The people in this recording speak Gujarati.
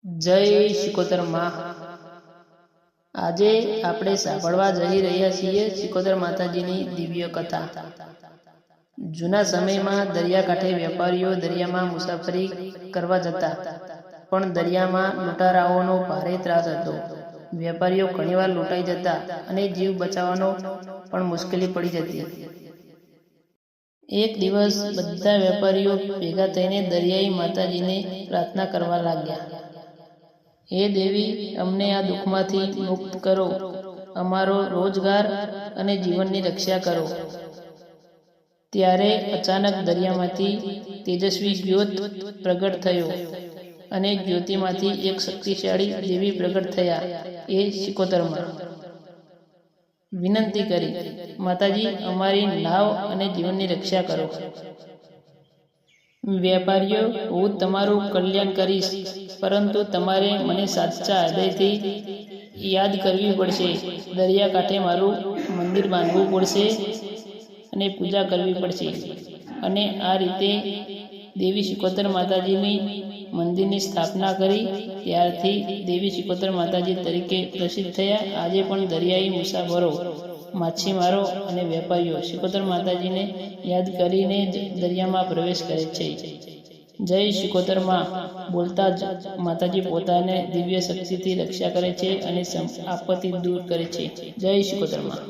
જય શિકોતર માં। આજે આપણે સાંભળવા જઈ રહ્યા છીએ શિકોતર માતાજીની દિવ્ય કથા। જૂના સમયમાં દરિયાકાંઠે વેપારીઓ દરિયામાં મુસાફરી કરવા જતા, પણ દરિયામાં લૂંટારાઓનો ભારે ત્રાસ હતો। વેપારીઓ ઘણીવાર લૂંટાઈ જતા અને જીવ બચાવવાનો પણ મુશ્કેલી પડી જતી। એક દિવસ બધા વેપારીઓ ભેગા થઈને દરિયાઈ માતાજીને પ્રાર્થના કરવા લાગ્યા, હે દેવી, અમને આ દુઃખમાંથી મુક્ત કરો, અમારો રોજગાર અને જીવનની રક્ષા કરો। ત્યારે અચાનક દરિયામાંથી તેજસ્વી જ્યોત પ્રગટ થયો અને જ્યોતિમાંથી એક શક્તિશાળી દેવી પ્રગટ થયા। એ શિકોતરમાં વિનંતી કરી, માતાજી, અમારી નાવ અને જીવનની રક્ષા કરો। વેપારીઓ, હું તમારું કલ્યાણ કરીશ, પરંતુ તમારે મને સાચા હૃદયથી યાદ કરવી પડશે। દરિયાકાંઠે મારું મંદિર બાંધવું પડશે અને પૂજા કરવી પડશે। અને આ રીતે દેવી શિકોતર માતાજીની મંદિરની સ્થાપના કરી। ત્યારથી દેવી શિકોતર માતાજી તરીકે પ્રસિદ્ધ થયા। આજે પણ દરિયાઈ મુસાફરો, માછીમારો અને વેપારીઓ શિકોતર માતાજીને યાદ કરીને જ દરિયામાં પ્રવેશ કરે છે। જય શિકોતર માં બોલતા જ માતાજી પોતાને દિવ્ય શક્તિથી રક્ષા કરે છે અને આપત્તિ દૂર કરે છે। જય શિકોતર માં।